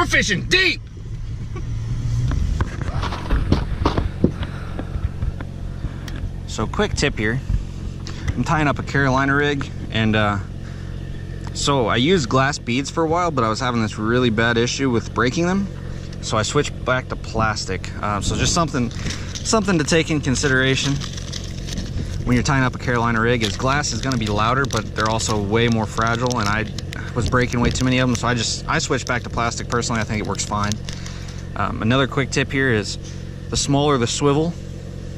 fishing deep. So quick tip here. I'm tying up a Carolina rig, and so I used glass beads for a while, but I was having this really bad issue with breaking them. So I switched back to plastic. So just something to take in consideration when you're tying up a Carolina rig is glass is gonna be louder, but they're also way more fragile, and I was breaking way too many of them, so I switched back to plastic. Personally, I think it works fine. Another quick tip here is the smaller the swivel,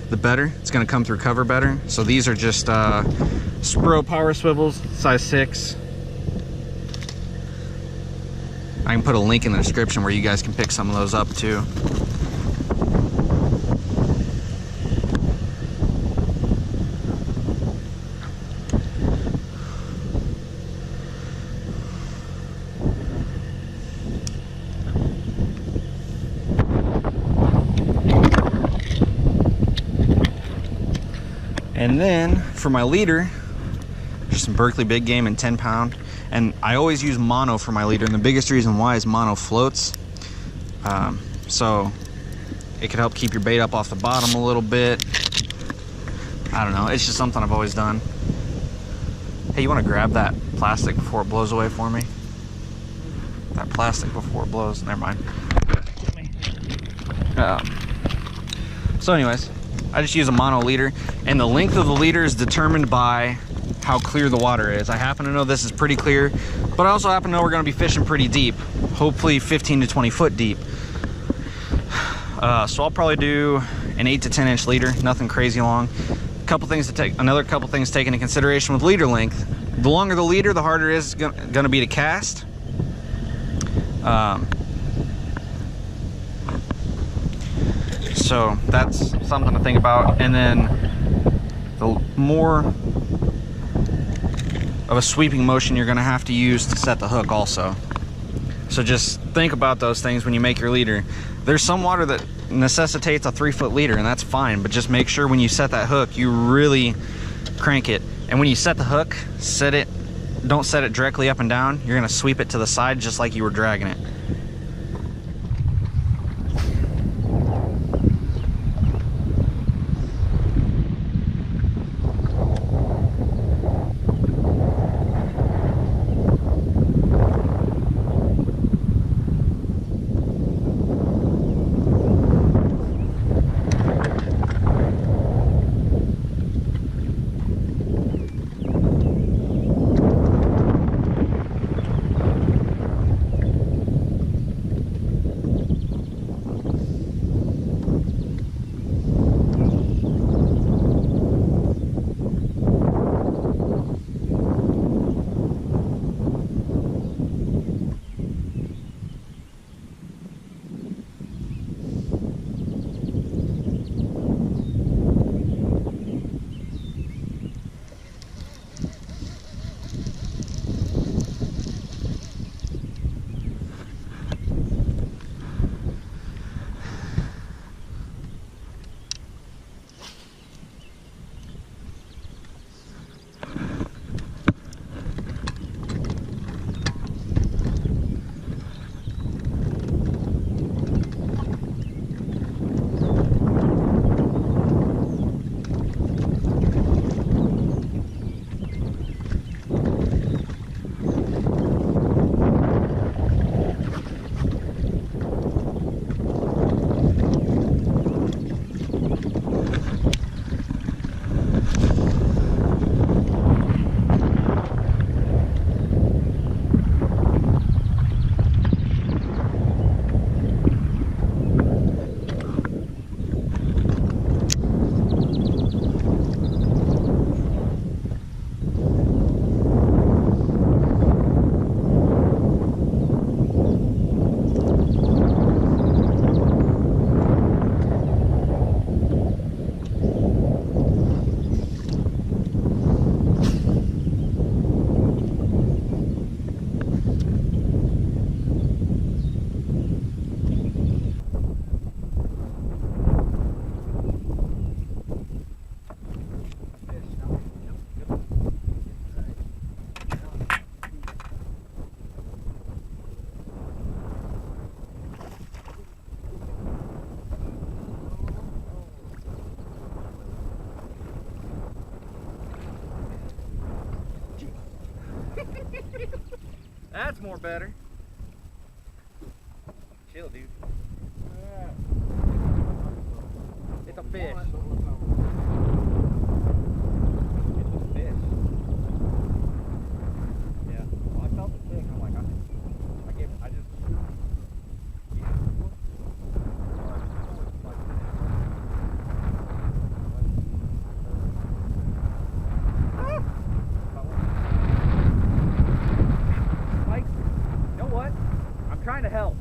the better. It's gonna come through cover better. So these are just Spro power swivels, size 6. I can put a link in the description where you guys can pick some of those up too. And then for my leader, just some Berkley Big Game in 10-pound. And I always use mono for my leader, and the biggest reason why is mono floats. So it could help keep your bait up off the bottom a little bit. I don't know, it's just something I've always done. Hey, you wanna grab that plastic before it blows away for me? That plastic before it blows, never mind. So anyways, I just use a mono leader, and the length of the leader is determined by how clear the water is. I happen to know this is pretty clear, but I also happen to know we're gonna be fishing pretty deep, hopefully 15 to 20 foot deep. So I'll probably do an 8 to 10 inch leader, nothing crazy long. Another couple things to take into consideration with leader length. The longer the leader, the harder it is gonna be to cast. So that's something to think about. And then the more of a sweeping motion you're gonna have to use to set the hook also. So just think about those things when you make your leader. There's some water that necessitates a 3-foot leader, and that's fine, but just make sure when you set that hook, you really crank it. And when you set the hook, don't set it directly up and down. You're gonna sweep it to the side just like you were dragging it. That's more better. Chill, dude. It's a fish. It's a fish. Yeah. Well, I felt the kick. I'm like, I just. Mike, you know what? I'm trying to help.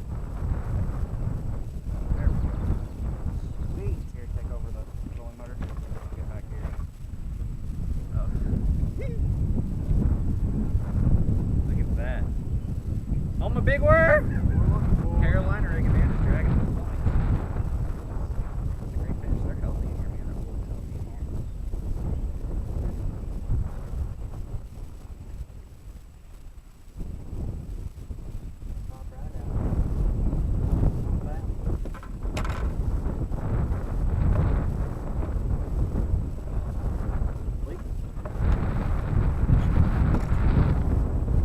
Big worm! Carolina rig advantage dragon. It's a great fish. They're healthy in here, man. They're always healthy in here.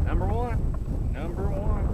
Number one. Number one.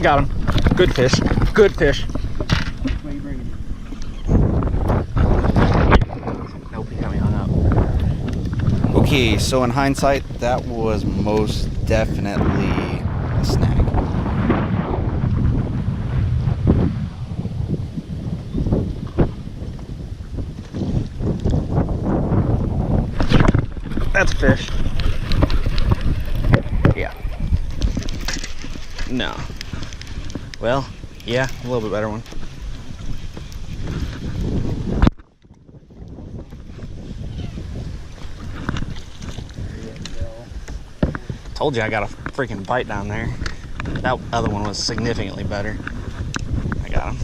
Got him. Good fish. Good fish. What are you bringing? Nope, he got me hung up. Okay, so in hindsight, that was most definitely a snag. That's a fish. Yeah. No. Well, yeah, a little bit better one. Told you I got a freaking bite down there. That other one was significantly better. I got him.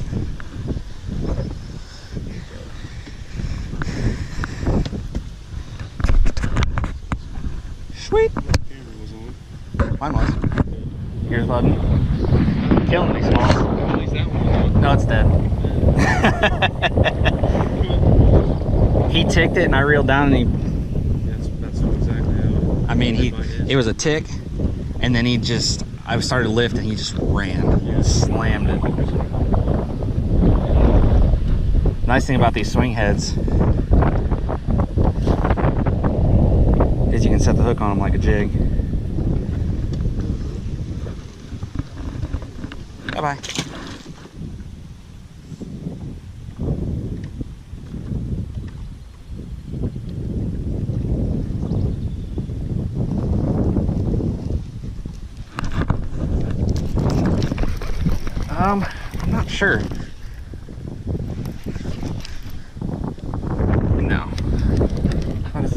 Sweet. Mine was. Here's Button. Killing me, Smalls. No, it's dead. He ticked it and I reeled down and he... That's exactly how... I mean, it was a tick and then he just... I started to lift and he just ran. Yeah. Slammed it. Nice thing about these swing heads is you can set the hook on them like a jig. Bye-bye. I'm not sure. No. What is...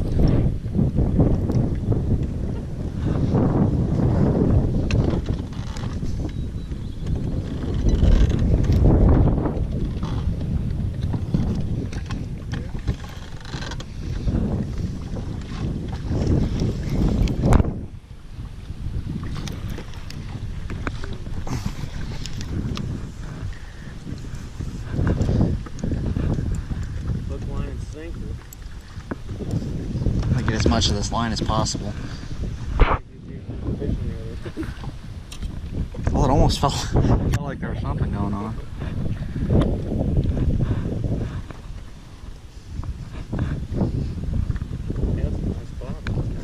I get as much of this line as possible. Well, it almost felt like there was something going on.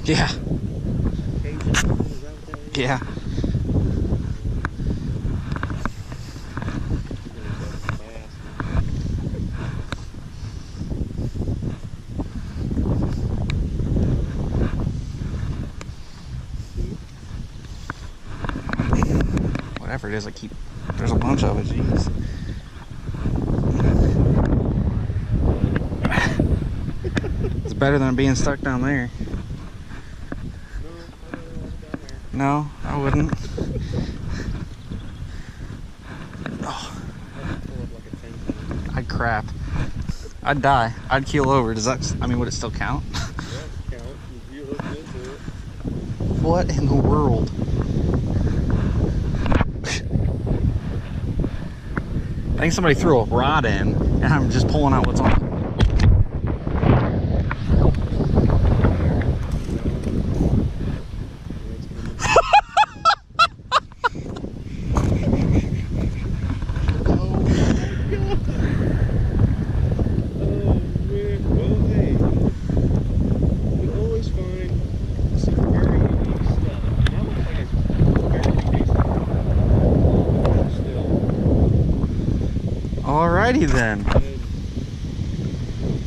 Yeah. Yeah. Whatever it is, there's a bunch of it, jeez. better than being stuck down there. No, I don't want to go down there. No, I wouldn't. Oh, Pull up like a 10 pound. I'd crap. I'd die. I'd keel over. Does that, I mean, would it still count? Yeah, count. If you look into it. What in the world? I think somebody threw a rod in, and I'm just pulling out what's on it. Alrighty then.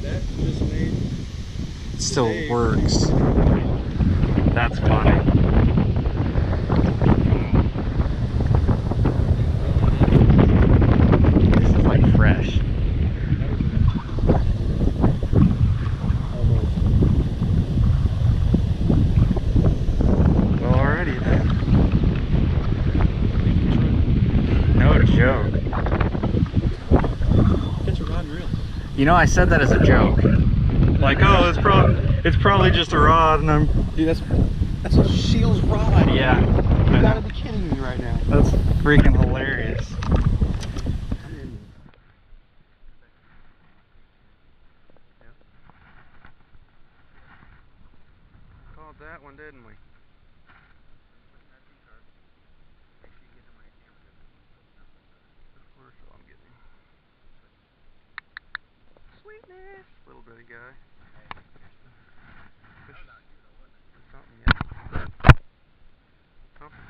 That just made It still today works. That's funny. This is like fresh. almost. Alrighty then. No joke. Catch a rod and reel. You know, I said that as a joke. Like, oh, it's probably just a rod, and I'm. Dude, that's a Shields rod. Yeah. You gotta be kidding me right now. That's freaking hilarious. Called that one, didn't we? Sweetness, little bitty guy. Fish. Something, yeah. Something.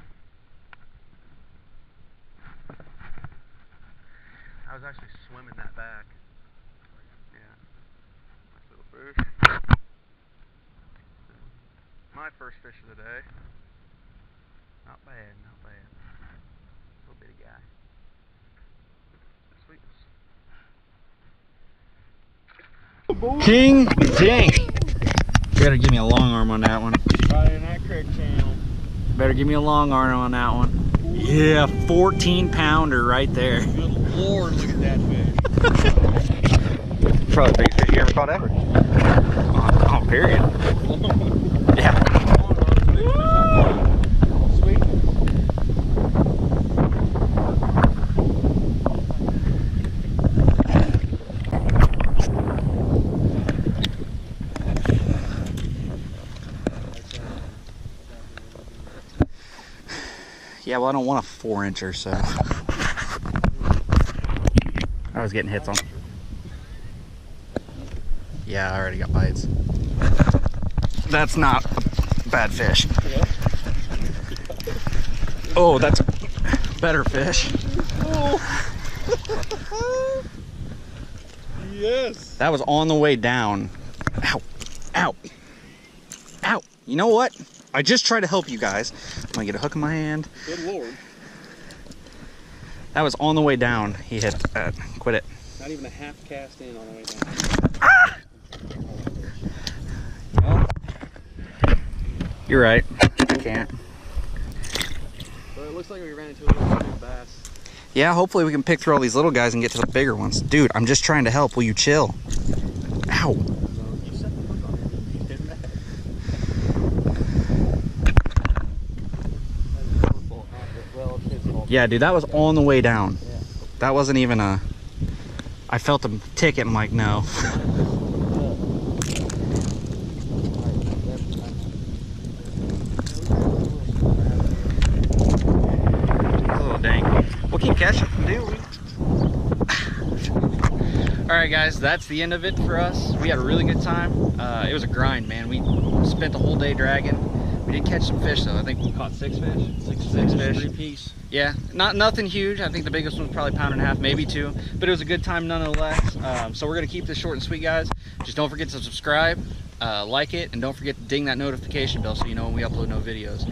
I was actually swimming that back. Yeah. Nice little fish. My first fish of the day. Not bad, not bad. Little bitty guy. Sweetness. King dang. You better give me a long arm on that one. Right in that creek channel. Better give me a long arm on that one. Yeah, 14 pounder right there. Good Lord, look at that fish. Probably the biggest fish you ever caught ever. Oh, period. Yeah. Yeah, well, I don't want a 4-incher, so. I was getting hits on. Yeah, I already got bites. That's not a bad fish. Oh, that's a better fish. Yes. That was on the way down. Ow, ow, ow. You know what? I just try to help you guys. I'm gonna get a hook in my hand. Good Lord. That was on the way down. He hit that. Quit it. Not even a half cast in on the way down. Ah! Well, you're right. I can't. But it looks like we ran into a little big bass. Yeah, hopefully we can pick through all these little guys and get to the bigger ones. Dude, I'm just trying to help. Will you chill? Ow. You set the hook on him. You did that. Well, it's his fault. Yeah, dude, that was on the way down. Yeah. That wasn't even a... I felt him tick it. I'm like, no. Oh, dang. We'll keep catching, dude. Alright guys, that's the end of it for us. We had a really good time. It was a grind, man. We spent the whole day dragging. We did catch some fish though. I think we caught 6 fish. Six fish. 3 piece. Yeah, nothing huge. I think the biggest one was probably 1.5 pounds, maybe 2. But it was a good time nonetheless. So we're gonna keep this short and sweet, guys. Just don't forget to subscribe, like it, and don't forget to ding that notification bell so you know when we upload no videos.